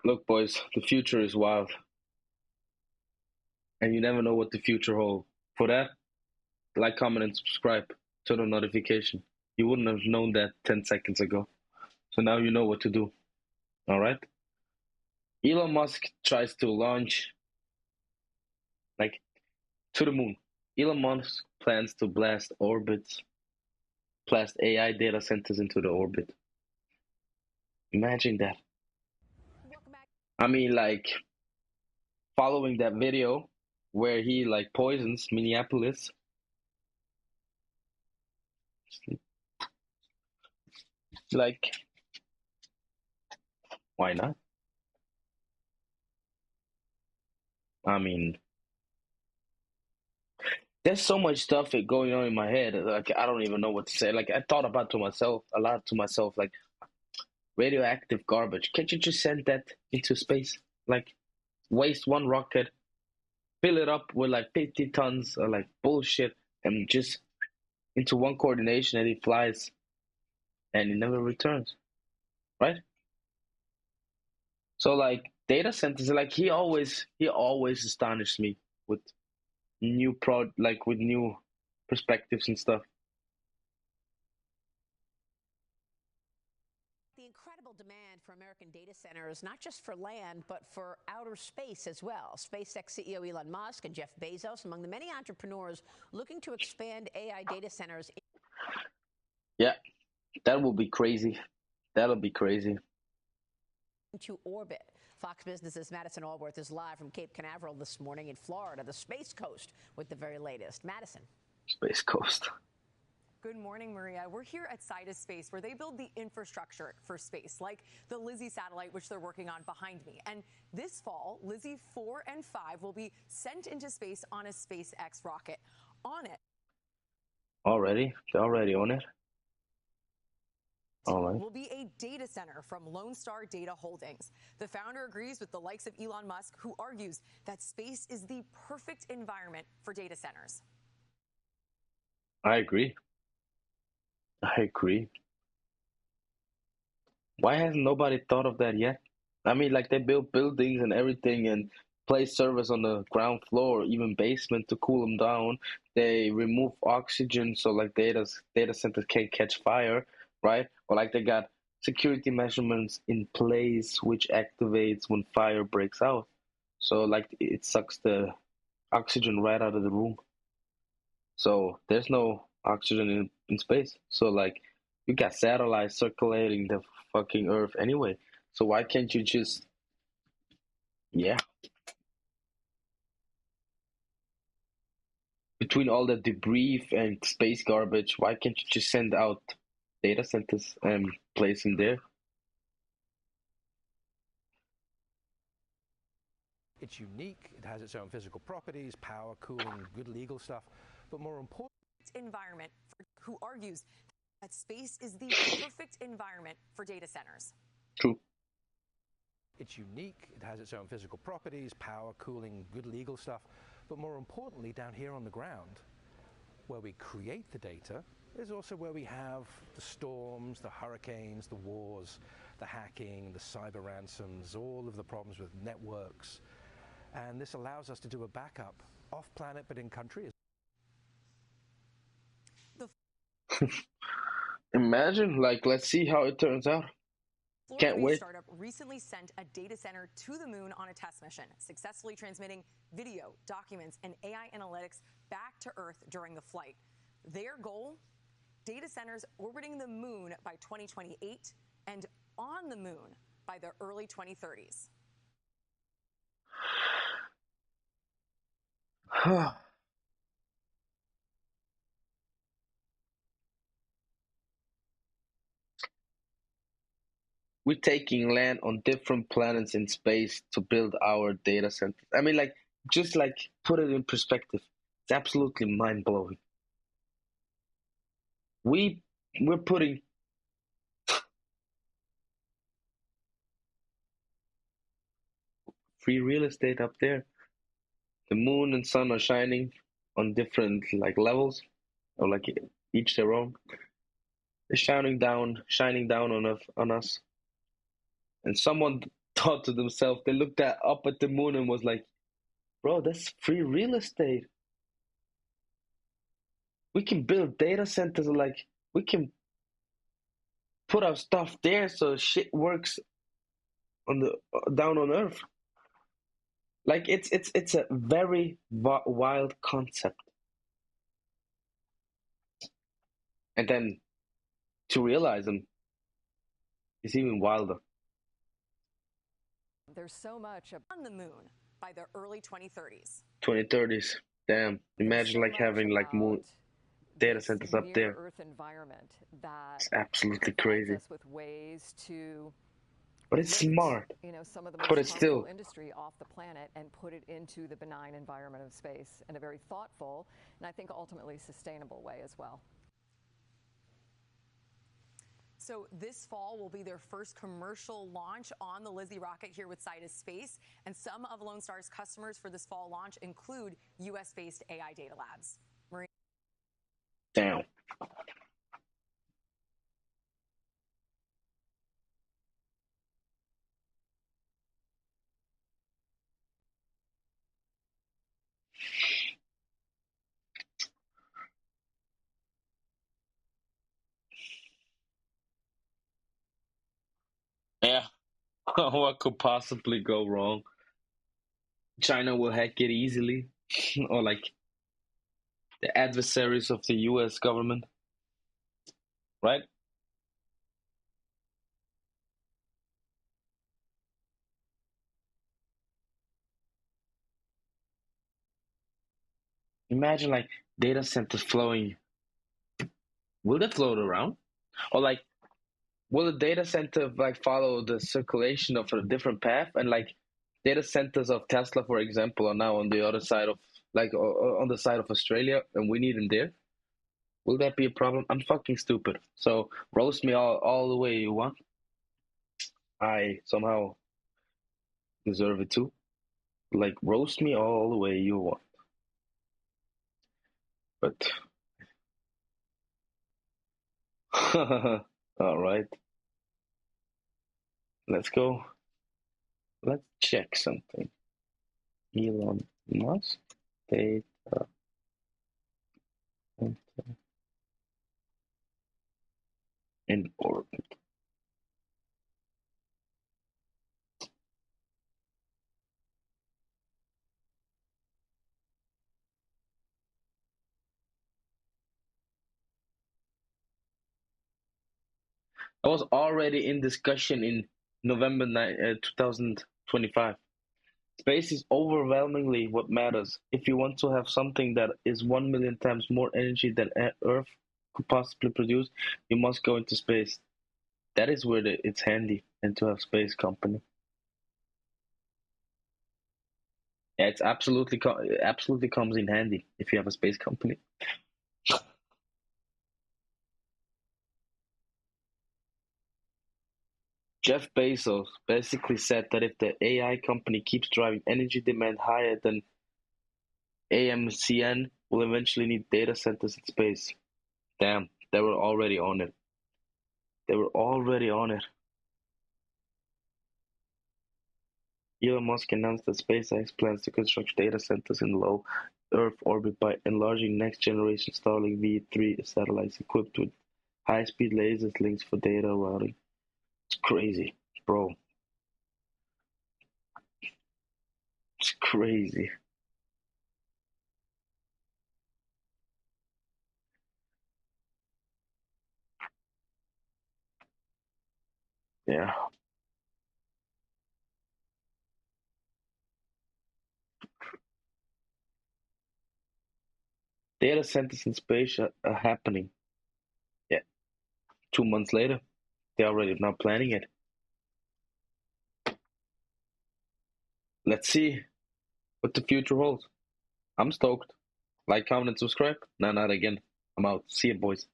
Look, boys, the future is wild, and you never know what the future holds. For that, like, comment, and subscribe. Turn on notification. You wouldn't have known that 10 seconds ago. So now you know what to do. All right? Elon Musk tries to launch, like, to the moon. Elon Musk plans to blast AI data centers into the orbit. Imagine that. I mean, like, following that video where he, like, poisons Minneapolis. Like, why not? I mean, there's so much stuff going on in my head. Like, I don't even know what to say. Like, I thought about to myself a lot to myself. Like, radioactive garbage. Can't you just send that into space? Like, waste one rocket, fill it up with like 50 tons of like bullshit, and just into one coordination, and it flies, and it never returns, right? So like data centers, like he always astonished me with with new perspectives and stuff. The incredible demand for American data centers, not just for land, but for outer space as well. SpaceX CEO Elon Musk and Jeff Bezos, among the many entrepreneurs looking to expand AI data centers Yeah, that will be crazy. That'll be crazy. into orbit. Fox Business's Madison Allworth is live from Cape Canaveral this morning in Florida, the Space Coast, with the very latest. Madison. Space Coast. Good morning, Maria. We're here at Sidus Space, where they build the infrastructure for space, like the Lizzie satellite, which they're working on behind me. And this fall, Lizzie 4 and 5 will be sent into space on a SpaceX rocket. On it Already? They're already on it? All right. will be a data center from Lone Star Data Holdings. The founder agrees with the likes of Elon Musk, who argues that space is the perfect environment for data centers. I agree. I agree. Why hasn't nobody thought of that yet? I mean, like they build buildings and everything and place servers on the ground floor, even basement to cool them down. They remove oxygen so like data centers can't catch fire, right? Or like they got security measurements in place which activates when fire breaks out. So like it sucks the oxygen right out of the room. So there's no oxygen in space. So like you got satellites circulating the fucking Earth anyway. So why can't you just yeah. Between all the debris and space garbage, why can't you just send out data centers and place them there? It's unique, it has its own physical properties, power, cooling, good legal stuff, but more important, Environment who argues that space is the perfect environment for data centers. True. it's unique, it has its own physical properties, power, cooling, good legal stuff, but more importantly, down here on the ground, where we create the data, is also where we have the storms, the hurricanes, the wars, the hacking, the cyber ransoms, all of the problems with networks. And this allows us to do a backup off-planet but in country. Imagine, like, let's see how it turns out. Can't Florida-based wait. startup recently sent a data center to the moon on a test mission, successfully transmitting video, documents, and AI analytics back to Earth during the flight. Their goal? Data centers orbiting the moon by 2028 and on the moon by the early 2030s. We're taking land on different planets in space to build our data centers. I mean, like, just like put it in perspective. It's absolutely mind blowing. We we're putting free real estate up there. The moon and sun are shining on different like levels, or like each their own. They're shining down on us. And someone thought to themselves, they looked up at the moon and was like, bro, that's free real estate. We can build data centers, like we can put our stuff there so shit works on the down on Earth. Like it's a very wild concept. And then to realize them is even wilder. There's so much on the moon by the early 2030s. 2030s. Damn. Imagine like having like moon data centers up there. Earth environment that it's absolutely crazy. us with ways to but it's smart. Some of the but it's still industry off the planet and put it into the benign environment of space in a very thoughtful and I think ultimately sustainable way as well. So this fall will be their first commercial launch on the Lizzie rocket here with Sidus Space. And some of Lone Star's customers for this fall launch include U.S.-based AI data labs. Marie? Damn. Yeah. What could possibly go wrong? China will hack it easily. Or like the adversaries of the US government. Right? Imagine like data centers flowing. Will they float around? Or like will the data center like follow the circulation of a different path? And like data centers of Tesla, for example, are now on the other side of like on the side of Australia, and we need them there. Will that be a problem? I'm fucking stupid. So roast me all the way you want. I somehow deserve it too. Like roast me all the way you want. But all right. Let's go. Let's check something. Elon Musk data center in orbit. I was already in discussion in November 2025. Space is overwhelmingly what matters. If you want to have something that is 1 million times more energy than Earth could possibly produce, you must go into space. That is where it's handy, and to have space company. Yeah, it's absolutely comes in handy if you have a space company. Jeff Bezos basically said that if the AI company keeps driving energy demand higher than AMCN, will eventually need data centers in space. Damn, they were already on it. They were already on it. Elon Musk announced that SpaceX plans to construct data centers in low Earth orbit by enlarging next-generation Starlink V3 satellites equipped with high-speed lasers links for data routing. It's crazy, bro. It's crazy. Yeah. Data centers in space are happening. Yeah. 2 months later, they're already now planning it. Let's see what the future holds. I'm stoked. Like, comment, and subscribe. Nah, not again. I'm out. See you, boys.